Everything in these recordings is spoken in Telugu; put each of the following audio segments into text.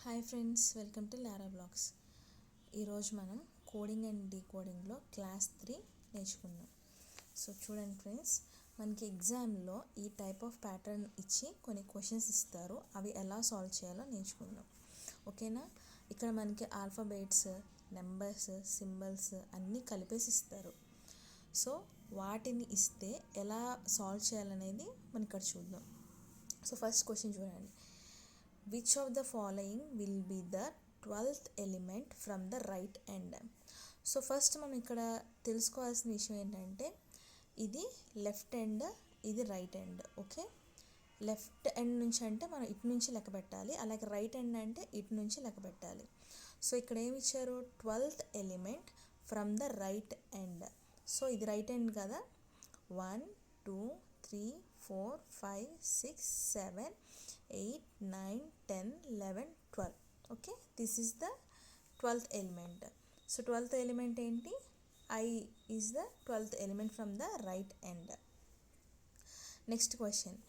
Hi friends, welcome to Lara blogs. ఈరోజు మనం కోడింగ్ అండ్ డీకోడింగ్లో క్లాస్ 3 నేర్చుకుందాం. సో చూడండి ఫ్రెండ్స్, మనకి ఎగ్జామ్లో ఈ టైప్ ఆఫ్ ప్యాటర్న్ ఇచ్చి కొన్ని క్వశ్చన్స్ ఇస్తారు. అవి ఎలా సాల్వ్ చేయాలో నేర్చుకుందాం. ఓకేనా? ఇక్కడ మనకి ఆల్ఫాబెట్స్, నెంబర్స్, సింబల్స్ అన్నీ కలిపేసి ఇస్తారు. సో వాటిని ఇస్తే ఎలా సాల్వ్ చేయాలనేది మనం ఇక్కడ చూద్దాం. సో ఫస్ట్ క్వశ్చన్ చూడండి. Which of the following will be the 12th element from the right end? So first మనం ఇక్కడ తెలుసుకోవాల్సిన విషయం ఏంటంటే, ఇది లెఫ్ట్ ఎండ్, ఇది right end. Okay, left end నుంచి అంటే మనం ఇటు నుంచి లెక్క పెట్టాలి, అలాగే రైట్ ఎండ్ అంటే ఇటు నుంచి లెక్క పెట్టాలి. సో ఇక్కడ ఏమి ఇచ్చారు? 12th element from the right end. So ఇది రైట్ ఎండ్ కదా. 1 2 3 4 5 6 7 8 9 10 11 12. Okay, this is the 12th element. So 12th element ఏంటి? I is the 12th element from the right end. Next question.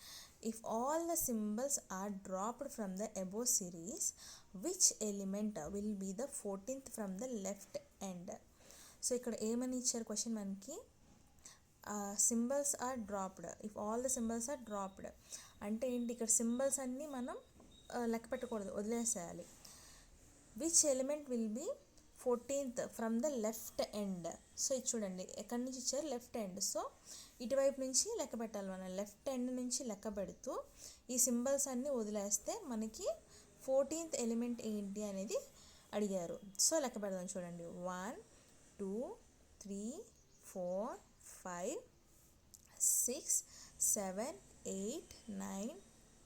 If all the symbols are dropped from the above series, which element will be the 14th from the left end? So ఇక్కడ ఏమని ఇచ్చారు క్వశ్చన్ మనకి? Symbols are dropped. If all the symbols are dropped అంటే ఏంటి? ఇక్కడ సింబల్స్ అన్నీ మనం లెక్క పెట్టకూడదు, వదిలేసేయాలి. Which element will be 14th from the left end? So ఇది చూడండి, ఎక్కడి నుంచి ఇచ్చారు? Left end. సో ఇటువైపు నుంచి లెక్క పెట్టాలి. మనం లెఫ్ట్ ఎండ్ నుంచి లెక్క పెడుతూ ఈ సింబల్స్ అన్నీ వదిలేస్తే మనకి 14th ఎలిమెంట్ ఏంటి అనేది అడిగారు. సో లెక్క పెడదాం. చూడండి, 1 2 3 4 5 6 7 8 9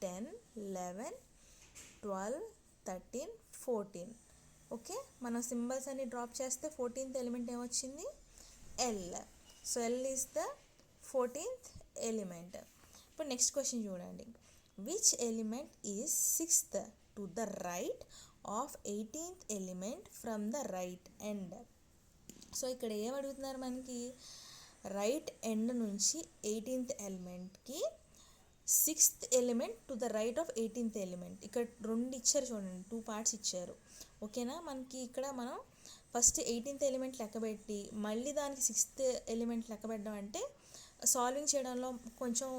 10 11 12 13 14. ఓకే, మనం సింబల్స్ అన్ని డ్రాప్ చేస్తే 14th ఎలిమెంట్ ఏమొచ్చింది? L. So L is the 14th element. ఇప్పుడు నెక్స్ట్ క్వశ్చన్ చూడండి. Which element is 6th to the right of 18th element from the right end? So ఇక్కడ ఏం అడుగుతున్నారు మనకి? రైట్ ఎండ్ నుంచి 18th ఎలిమెంట్కి 6th element to the right of 18th element. ఇక్కడ రెండు ఇచ్చారు చూడండి, 2 పార్ట్స్ ఇచ్చారు. ఓకేనా? మనకి ఇక్కడ మనం ఫస్ట్ 18th ఎలిమెంట్ లెక్కబెట్టి మళ్ళీ దానికి 6th ఎలిమెంట్ లెక్కబెట్టడం అంటే సాల్వింగ్ చేయడంలో కొంచెం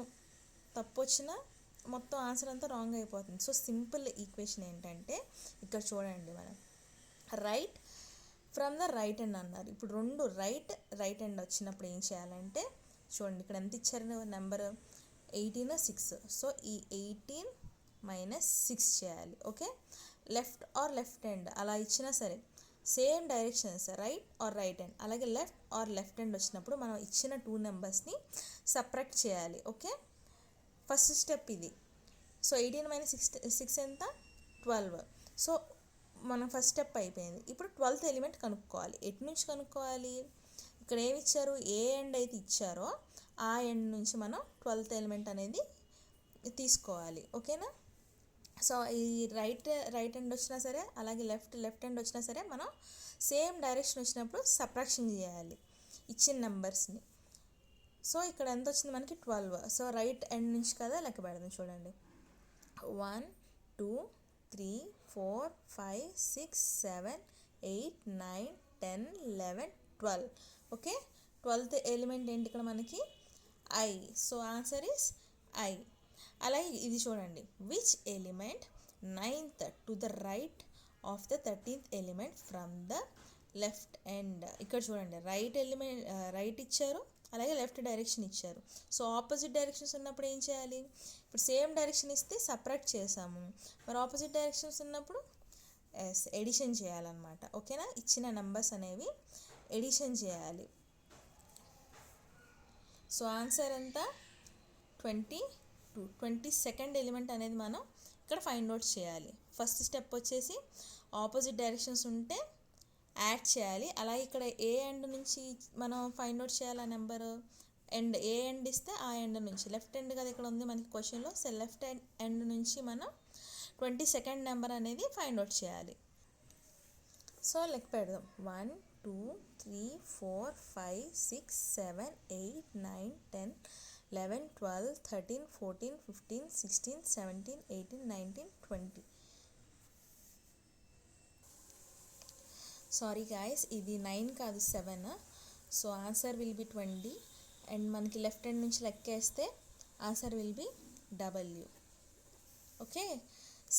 తప్పు వచ్చినా మొత్తం ఆన్సర్ అంతా రాంగ్ అయిపోతుంది. సో సింపుల్ ఈక్వేషన్ ఏంటంటే, ఇక్కడ చూడండి, మనం right from the right end అన్నారు. ఇప్పుడు రెండు రైట్ ఎండ్ వచ్చినప్పుడు ఏం చేయాలంటే, చూడండి ఇక్కడ ఎంత ఇచ్చారు నెంబర్? 18 6. సో ఈ 18 - 6 చేయాలి. Okay, left or left end అలా ఇచ్చినా సరే same directions, right or right end, అలాగే లెఫ్ట్ ఆర్ లెఫ్ట్ ఎండ్ వచ్చినప్పుడు మనం ఇచ్చిన 2 నెంబర్స్ని సపరేట్ చేయాలి. ఓకే, ఫస్ట్ స్టెప్ ఇది. సో 18 - 6 ఎంత? 12. సో మనం ఫస్ట్ స్టెప్ అయిపోయింది. ఇప్పుడు 12th ఎలిమెంట్ కనుక్కోవాలి. ఎటు నుంచి కనుక్కోవాలి? ఇక్కడ ఏమి ఇచ్చారు? ఏ ఎండ్ అయితే ఇచ్చారో ఆ ఎండ్ నుంచి మనం 12th ఎలిమెంట్ అనేది తీసుకోవాలి. ఓకేనా? సో ఈ రైట్ ఎండ్ వచ్చినా సరే, అలాగే లెఫ్ట్ ఎండ్ వచ్చినా సరే మనం సేమ్ డైరెక్షన్ వచ్చినప్పుడు సబ్ట్రాక్షన్ చేయాలి ఇచ్చిన నెంబర్స్ని. సో ఇక్కడ ఎంత వచ్చింది మనకి? 12. సో రైట్ ఎండ్ నుంచి కదా లెక్క పెడదాం. చూడండి, 1 2 3 4 5 6 7 8 9 10 11 12. ఓకే, 12th ఎలిమెంట్ ఏంటి ఇక్కడ మనకి? I. So answer is I. అలాగే ఇది చూడండి, which element 9th to the right of the 13th element from the left end? ఇక్కడ చూడండి, రైట్ ఇచ్చారు, అలాగే లెఫ్ట్ డైరెక్షన్ ఇచ్చారు. సో ఆపోజిట్ డైరెక్షన్స్ ఉన్నప్పుడు ఏం చేయాలి? ఇప్పుడు సేమ్ డైరెక్షన్ ఇస్తే సపరేట్ చేసాము, మరి ఆపోజిట్ డైరెక్షన్స్ ఉన్నప్పుడు ఎడిషన్ చేయాలన్నమాట. ఓకేనా? ఇచ్చిన నెంబర్స్ అనేవి ఎడిషన్ చేయాలి. సో ఆన్సర్ ఎంత? 22. 22nd ఎలిమెంట్ అనేది మనం ఇక్కడ ఫైండ్ అవుట్ చేయాలి. ఫస్ట్ స్టెప్ వచ్చేసి ఆపోజిట్ డైరెక్షన్స్ ఉంటే యాడ్ చేయాలి. అలాగే ఇక్కడ ఏ ఎండ్ నుంచి మనం ఫైండ్ అవుట్ చేయాలి ఆ నెంబర్? ఎండ్, ఏ ఎండ్ ఇస్తే ఆ ఎండ్ నుంచి, లెఫ్ట్ ఎండ్ కదా ఇక్కడ ఉంది మనకి క్వశ్చన్లో. సో లెఫ్ట్ ఎండ్ నుంచి మనం 22nd నెంబర్ అనేది ఫైండ్ అవుట్ చేయాలి. సో లెక్క పెడదాం. 1 2 3 4 5 6 7 8 9 10 11 12 13 14 15 16 17 18 19 20. సారీ గాయస్, ఇది 9 కాదు 7. So answer will be 20 and మనకి లెఫ్ట్ హ్యాండ్ నుంచి లెక్కేస్తే answer will be W. Okay,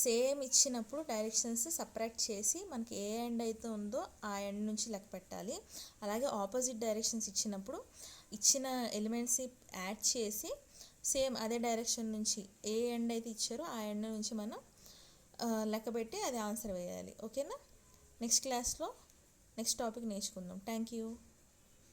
same ఇచ్చినప్పుడు డైరెక్షన్స్ సపరేట్ చేసి మనకి ఏ ఎండ్ అయితే ఉందో ఆ ఎండ్ నుంచి లెక్క పెట్టాలి. అలాగే ఆపోజిట్ డైరెక్షన్స్ ఇచ్చినప్పుడు ఇచ్చిన ఎలిమెంట్స్ యాడ్ చేసి సేమ్ అదే డైరెక్షన్ నుంచి ఏ ఎండ్ అయితే ఇచ్చారో ఆ ఎండ్ నుంచి మనం లెక్క పెట్టి అది ఆన్సర్ వేయాలి. ఓకేనా, నెక్స్ట్ క్లాస్లో నెక్స్ట్ టాపిక్ నేర్చుకుందాం. Thank you.